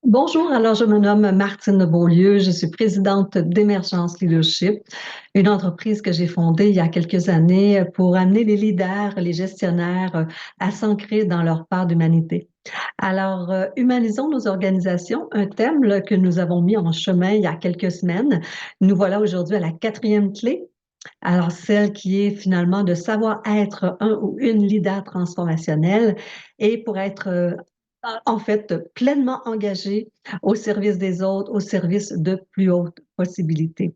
Bonjour, alors je me nomme Martine Beaulieu, je suis présidente d'Émergence Leadership, une entreprise que j'ai fondée il y a quelques années pour amener les leaders, les gestionnaires à s'ancrer dans leur part d'humanité. Alors, humanisons nos organisations, un thème là, que nous avons mis en chemin il y a quelques semaines. Nous voilà aujourd'hui à la quatrième clé. Alors, celle qui est finalement de savoir être un ou une leader transformationnelle et pour être en fait pleinement engagé au service des autres, au service de plus hautes possibilités.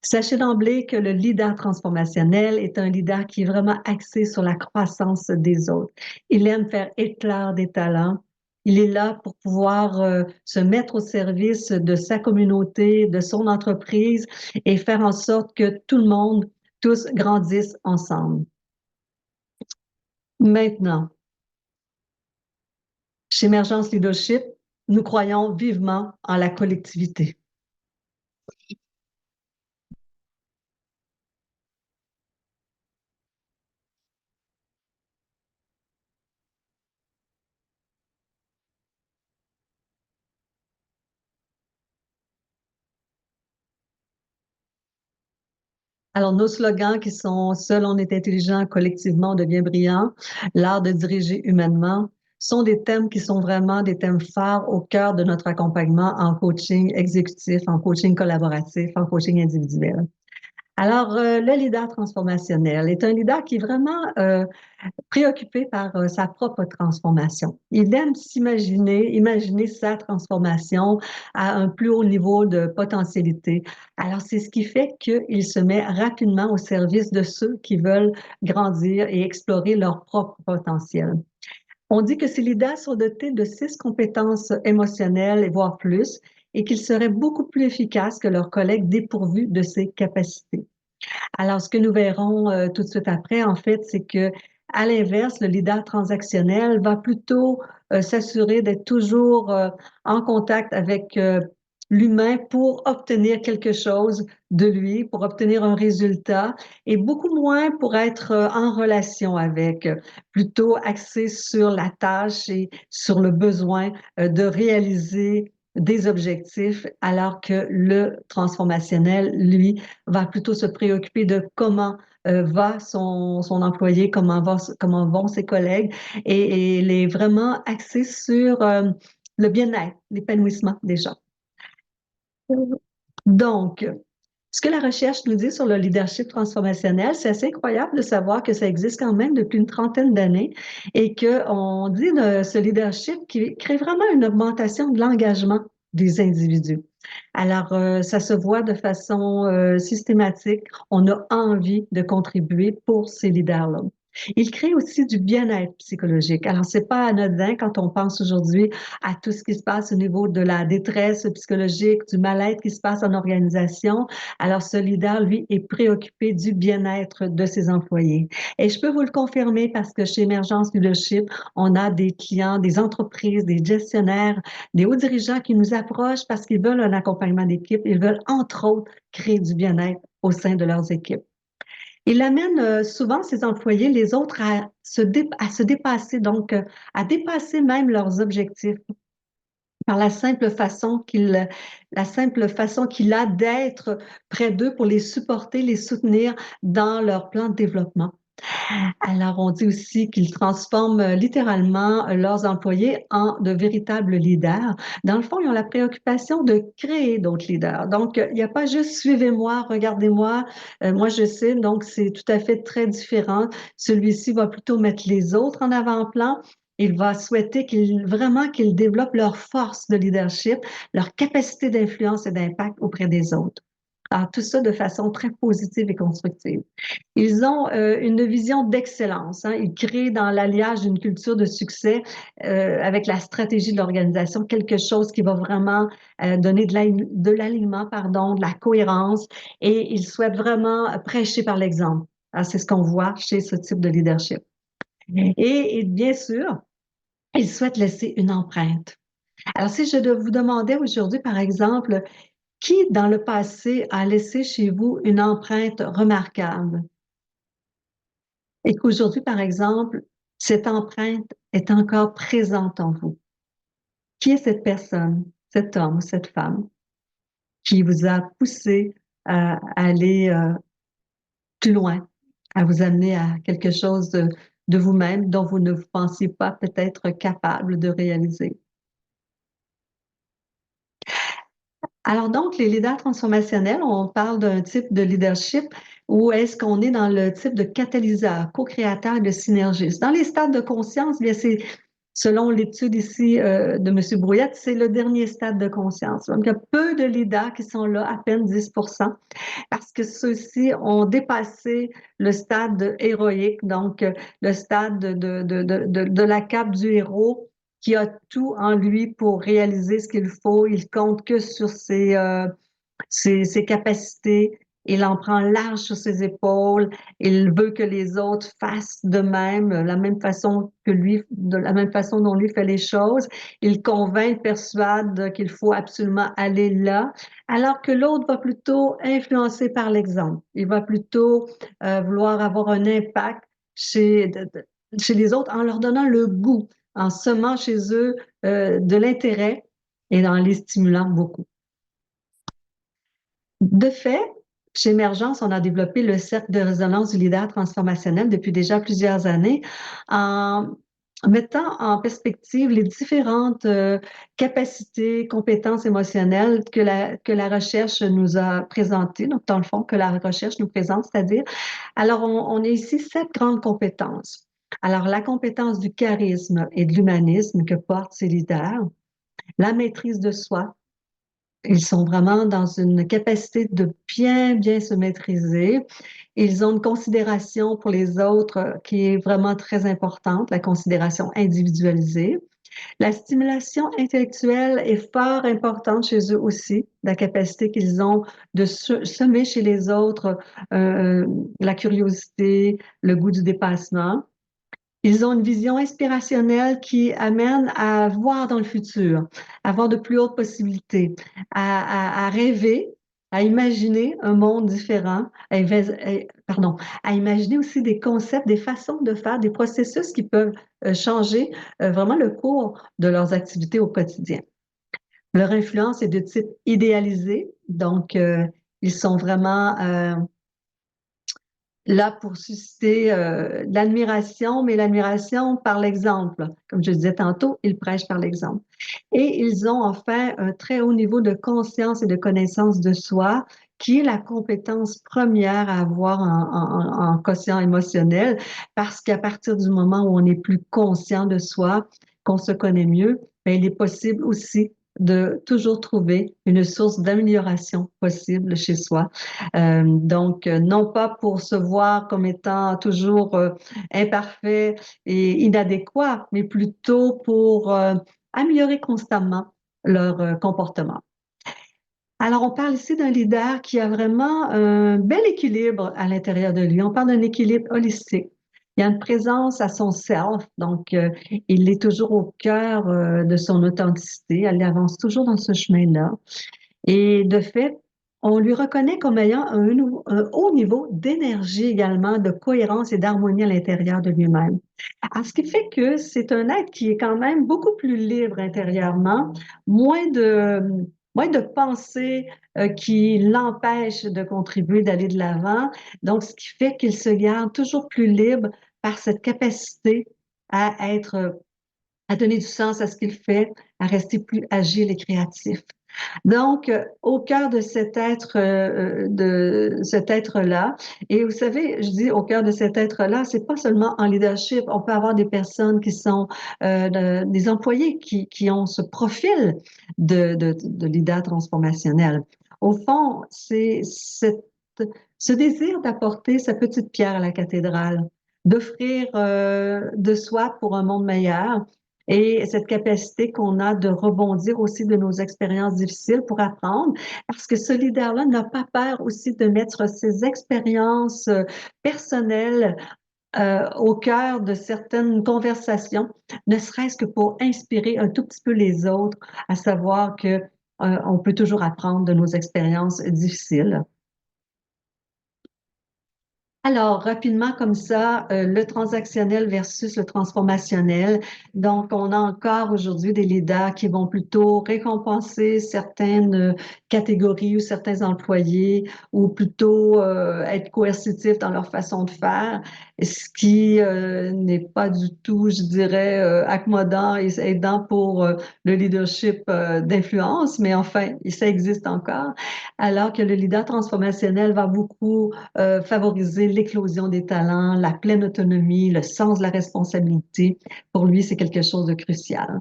Sachez d'emblée que le leader transformationnel est un leader qui est vraiment axé sur la croissance des autres. Il aime faire éclore des talents. Il est là pour pouvoir se mettre au service de sa communauté, de son entreprise et faire en sorte que tout le monde, tous grandissent ensemble. Maintenant, chez Emergence Leadership, nous croyons vivement en la collectivité. Alors, nos slogans qui sont Seul on est intelligent, collectivement on devient brillant, l'art de diriger humainement, sont des thèmes qui sont vraiment des thèmes phares au cœur de notre accompagnement en coaching exécutif, en coaching collaboratif, en coaching individuel. Alors, le leader transformationnel est un leader qui est vraiment préoccupé par sa propre transformation. Il aime imaginer sa transformation à un plus haut niveau de potentialité. Alors, c'est ce qui fait qu'il se met rapidement au service de ceux qui veulent grandir et explorer leur propre potentiel. On dit que ces leaders sont dotés de 6 compétences émotionnelles, voire plus, et qu'ils seraient beaucoup plus efficaces que leurs collègues dépourvus de ces capacités. Alors, ce que nous verrons tout de suite après, en fait, c'est que, à l'inverse, le leader transactionnel va plutôt s'assurer d'être toujours en contact avec l'humain pour obtenir quelque chose de lui, pour obtenir un résultat, et beaucoup moins pour être en relation avec, plutôt axé sur la tâche et sur le besoin de réaliser des objectifs, alors que le transformationnel, lui, va plutôt se préoccuper de comment va son employé, comment vont ses collègues, et il est vraiment axé sur le bien-être, l'épanouissement des gens. Donc, ce que la recherche nous dit sur le leadership transformationnel, c'est assez incroyable de savoir que ça existe quand même depuis une trentaine d'années et qu'on dit de ce leadership qui crée vraiment une augmentation de l'engagement des individus. Alors, ça se voit de façon systématique. On a envie de contribuer pour ces leaders-là. Il crée aussi du bien-être psychologique. Alors, c'est pas anodin quand on pense aujourd'hui à tout ce qui se passe au niveau de la détresse psychologique, du mal-être qui se passe en organisation. Alors, ce leader, lui, est préoccupé du bien-être de ses employés. Et je peux vous le confirmer parce que chez Émergence Leadership, on a des clients, des entreprises, des gestionnaires, des hauts dirigeants qui nous approchent parce qu'ils veulent un accompagnement d'équipe. Ils veulent, entre autres, créer du bien-être au sein de leurs équipes. Il amène souvent ses employés, les autres, à se dépasser, donc à dépasser même leurs objectifs par la simple façon qu'il a d'être près d'eux pour les supporter, les soutenir dans leur plan de développement. Alors, on dit aussi qu'ils transforment littéralement leurs employés en de véritables leaders. Dans le fond, ils ont la préoccupation de créer d'autres leaders. Donc, il n'y a pas juste suivez-moi, regardez-moi, moi je sais, donc c'est tout à fait très différent. Celui-ci va plutôt mettre les autres en avant-plan. Il va souhaiter qu'ils développent leur force de leadership, leur capacité d'influence et d'impact auprès des autres. Alors, tout ça de façon très positive et constructive. Ils ont une vision d'excellence, hein. Ils créent dans l'alliage d'une culture de succès avec la stratégie de l'organisation quelque chose qui va vraiment donner de l'alignement, pardon, de la cohérence, et ils souhaitent vraiment prêcher par l'exemple. Alors, c'est ce qu'on voit chez ce type de leadership. Et bien sûr, ils souhaitent laisser une empreinte. Alors, si je vous demandais aujourd'hui, par exemple, qui dans le passé a laissé chez vous une empreinte remarquable? Et qu'aujourd'hui, par exemple, cette empreinte est encore présente en vous. Qui est cette personne, cet homme ou cette femme qui vous a poussé à aller plus loin, à vous amener à quelque chose de vous-même dont vous ne vous pensiez pas peut-être capable de réaliser. Alors donc, les leaders transformationnels, on parle d'un type de leadership où est-ce qu'on est dans le type de catalyseur, co-créateur de synergistes. Dans les stades de conscience, bien c'est selon l'étude ici de M. Brouillette, c'est le dernier stade de conscience. Donc, il y a peu de leaders qui sont là, à peine 10%, parce que ceux-ci ont dépassé le stade héroïque, donc le stade de la cape du héros qui a tout en lui pour réaliser ce qu'il faut. Il compte que sur ses capacités. Il en prend large sur ses épaules. Il veut que les autres fassent de même, la même façon que lui, de la même façon dont lui fait les choses. Il convainc, persuade qu'il faut absolument aller là, alors que l'autre va plutôt influencer par l'exemple. Il va plutôt vouloir avoir un impact chez les autres en leur donnant le goût, en semant chez eux de l'intérêt et en les stimulant beaucoup. De fait, chez Emergence, on a développé le cercle de résonance du leader transformationnel depuis déjà plusieurs années en mettant en perspective les différentes capacités, compétences émotionnelles que la recherche nous a présentées, donc dans le fond, que la recherche nous présente, c'est-à-dire, alors on a ici 7 grandes compétences. Alors, la compétence du charisme et de l'humanisme que portent ces leaders, la maîtrise de soi, ils sont vraiment dans une capacité de bien se maîtriser. Ils ont une considération pour les autres qui est vraiment très importante, la considération individualisée. La stimulation intellectuelle est fort importante chez eux aussi, la capacité qu'ils ont de semer chez les autres euh, la curiosité, le goût du dépassement. Ils ont une vision inspirationnelle qui amène à voir dans le futur, à voir de plus hautes possibilités, à rêver, à imaginer un monde différent, pardon, à imaginer aussi des concepts, des façons de faire, des processus qui peuvent changer vraiment le cours de leurs activités au quotidien. Leur influence est de type idéalisé, donc ils sont vraiment là pour susciter l'admiration, mais l'admiration par l'exemple. Comme je disais tantôt, ils prêchent par l'exemple. Et ils ont enfin un très haut niveau de conscience et de connaissance de soi, qui est la compétence première à avoir en quotient émotionnel, parce qu'à partir du moment où on est plus conscient de soi, qu'on se connaît mieux, bien, il est possible aussi de toujours trouver une source d'amélioration possible chez soi. Donc, non pas pour se voir comme étant toujours imparfait et inadéquat, mais plutôt pour améliorer constamment leur comportement. Alors, on parle ici d'un leader qui a vraiment un bel équilibre à l'intérieur de lui. On parle d'un équilibre holistique. Il y a une présence à son self, donc il est toujours au cœur de son authenticité. Elle avance toujours dans ce chemin-là. Et de fait, on lui reconnaît comme ayant un haut niveau d'énergie également, de cohérence et d'harmonie à l'intérieur de lui-même. Alors, ce qui fait que c'est un être qui est quand même beaucoup plus libre intérieurement, moins de pensées qui l'empêchent de contribuer, d'aller de l'avant. Donc, ce qui fait qu'il se garde toujours plus libre par cette capacité à être, à donner du sens à ce qu'il fait, à rester plus agile et créatif. Donc, au cœur de cet être-là, et vous savez, je dis au cœur de cet être-là, c'est pas seulement en leadership. On peut avoir des personnes qui sont des employés qui ont ce profil de leader transformationnel. Au fond, c'est ce désir d'apporter sa petite pierre à la cathédrale, d'offrir de soi pour un monde meilleur et cette capacité qu'on a de rebondir aussi de nos expériences difficiles pour apprendre, parce que ce leader-là n'a pas peur aussi de mettre ses expériences personnelles au cœur de certaines conversations, ne serait-ce que pour inspirer un tout petit peu les autres, à savoir que on peut toujours apprendre de nos expériences difficiles. Alors, rapidement comme ça, le transactionnel versus le transformationnel. Donc, on a encore aujourd'hui des leaders qui vont plutôt récompenser certaines catégories ou certains employés ou plutôt être coercitifs dans leur façon de faire, ce qui n'est pas du tout, je dirais, accommodant et aidant pour le leadership d'influence, mais enfin, ça existe encore. Alors que le leader transformationnel va beaucoup favoriser l'éclosion des talents, la pleine autonomie, le sens de la responsabilité. Pour lui, c'est quelque chose de crucial.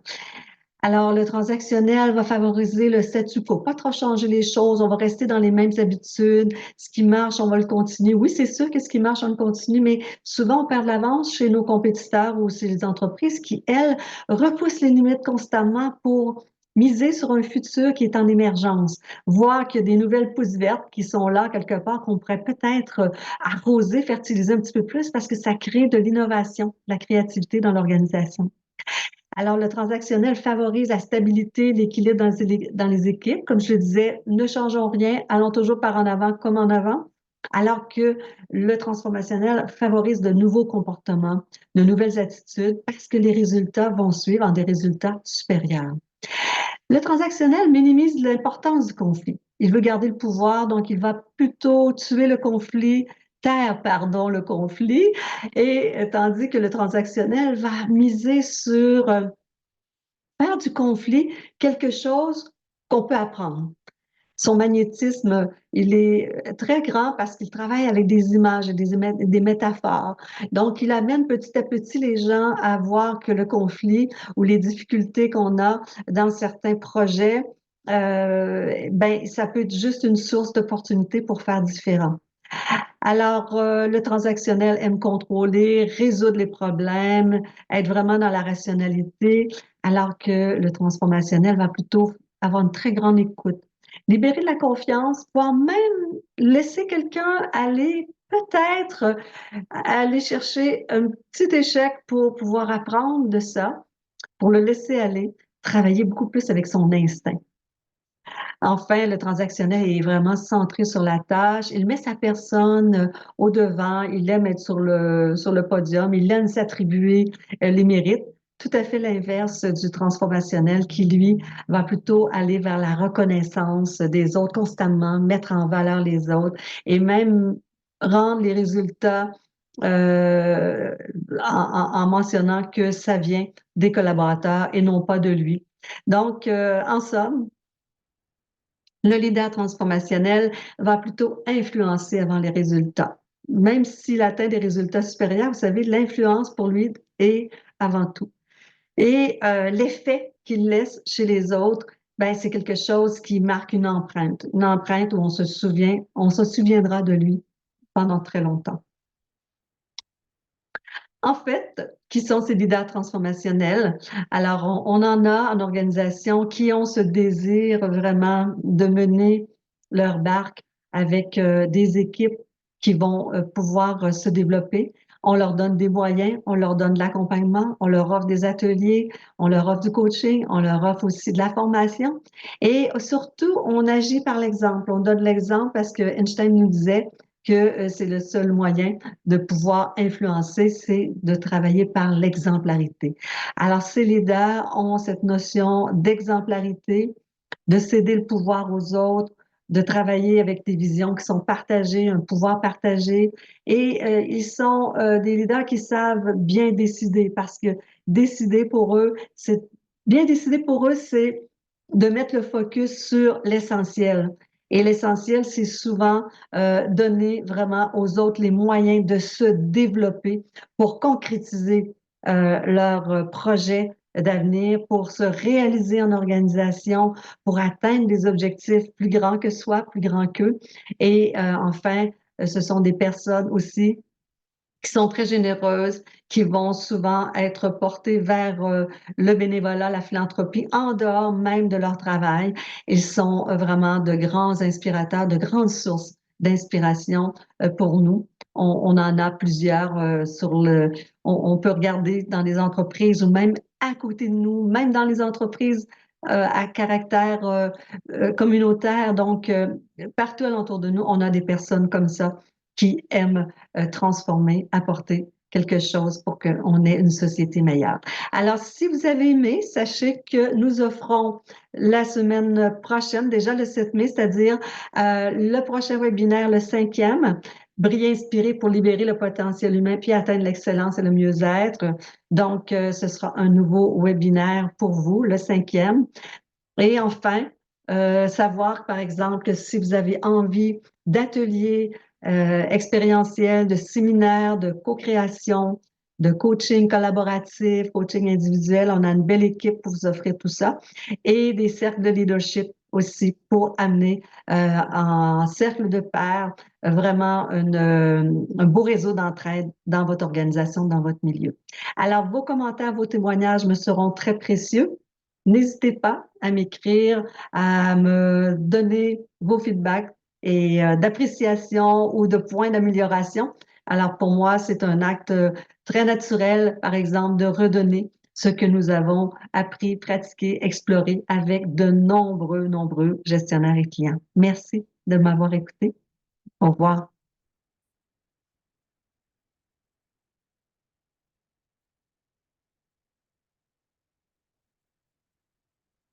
Alors, le transactionnel va favoriser le statu quo, pas trop changer les choses, on va rester dans les mêmes habitudes, ce qui marche, on va le continuer. Oui, c'est sûr que ce qui marche, on le continue, mais souvent, on perd de l'avance chez nos compétiteurs ou chez les entreprises qui, elles, repoussent les limites constamment pour miser sur un futur qui est en émergence, voir qu'il y a des nouvelles pousses vertes qui sont là quelque part qu'on pourrait peut-être arroser, fertiliser un petit peu plus parce que ça crée de l'innovation, de la créativité dans l'organisation. Alors, le transactionnel favorise la stabilité, l'équilibre dans les équipes. Comme je le disais, ne changeons rien, allons toujours par en avant comme en avant. Alors que le transformationnel favorise de nouveaux comportements, de nouvelles attitudes, parce que les résultats vont suivre en des résultats supérieurs. Le transactionnel minimise l'importance du conflit. Il veut garder le pouvoir, donc il va plutôt tuer le conflit, taire, pardon, le conflit, et tandis que le transactionnel va miser sur faire du conflit quelque chose qu'on peut apprendre. Son magnétisme, il est très grand parce qu'il travaille avec des images et des métaphores. Donc, il amène petit à petit les gens à voir que le conflit ou les difficultés qu'on a dans certains projets, ben, ça peut être juste une source d'opportunité pour faire différent. Alors, le transactionnel aime contrôler, résoudre les problèmes, être vraiment dans la rationalité, alors que le transformationnel va plutôt avoir une très grande écoute. Libérer de la confiance, voire même laisser quelqu'un aller, peut-être aller chercher un petit échec pour pouvoir apprendre de ça, pour le laisser aller, travailler beaucoup plus avec son instinct. Enfin, le transactionnel est vraiment centré sur la tâche. Il met sa personne au devant. Il aime être sur le podium. Il aime s'attribuer les mérites. Tout à fait l'inverse du transformationnel qui, lui, va plutôt aller vers la reconnaissance des autres constamment, mettre en valeur les autres et même rendre les résultats euh, en mentionnant que ça vient des collaborateurs et non pas de lui. Donc, en somme, le leader transformationnel va plutôt influencer avant les résultats. Même s'il atteint des résultats supérieurs, vous savez, l'influence pour lui est avant tout. Et l'effet qu'il laisse chez les autres, ben, c'est quelque chose qui marque une empreinte où on se souviendra de lui pendant très longtemps. En fait, qui sont ces leaders transformationnels? Alors, on en a en organisation qui ont ce désir vraiment de mener leur barque avec des équipes qui vont pouvoir se développer. On leur donne des moyens, on leur donne de l'accompagnement, on leur offre des ateliers, on leur offre du coaching, on leur offre aussi de la formation. Et surtout, on agit par l'exemple. On donne l'exemple parce que Einstein nous disait que c'est le seul moyen de pouvoir influencer, c'est de travailler par l'exemplarité. Alors, ces leaders ont cette notion d'exemplarité, de céder le pouvoir aux autres, de travailler avec des visions qui sont partagées, un pouvoir partagé. Et ils sont des leaders qui savent bien décider parce que décider pour eux, c'est bien décider pour eux, c'est de mettre le focus sur l'essentiel. Et l'essentiel, c'est souvent donner vraiment aux autres les moyens de se développer pour concrétiser leurs projets d'avenir, pour se réaliser en organisation, pour atteindre des objectifs plus grands que soi, plus grands qu'eux. Et enfin, ce sont des personnes aussi qui sont très généreuses, qui vont souvent être portées vers le bénévolat, la philanthropie, en dehors même de leur travail. Ils sont vraiment de grands inspirateurs, de grandes sources d'inspiration pour nous. On en a plusieurs on peut regarder dans les entreprises ou même à côté de nous, même dans les entreprises à caractère communautaire. Donc, partout alentour de nous, on a des personnes comme ça qui aiment transformer, apporter quelque chose pour qu'on ait une société meilleure. Alors, si vous avez aimé, sachez que nous offrons la semaine prochaine, déjà le 7 mai, c'est-à-dire le prochain webinaire, le 5e, Briller inspiré pour libérer le potentiel humain puis atteindre l'excellence et le mieux-être. Donc, ce sera un nouveau webinaire pour vous, le 5e. Et enfin, savoir, par exemple, que si vous avez envie d'ateliers expérientiels, de séminaires, de co-création, de coaching collaboratif, coaching individuel, on a une belle équipe pour vous offrir tout ça. Et des cercles de leadership aussi pour amener en cercle de pairs vraiment un beau réseau d'entraide dans votre organisation, dans votre milieu. Alors, vos commentaires, vos témoignages me seront très précieux. N'hésitez pas à m'écrire, à me donner vos feedbacks et d'appréciation ou de points d'amélioration. Alors pour moi, c'est un acte très naturel, par exemple, de redonner ce que nous avons appris, pratiqué, exploré avec de nombreux gestionnaires et clients. Merci de m'avoir écouté. Au revoir.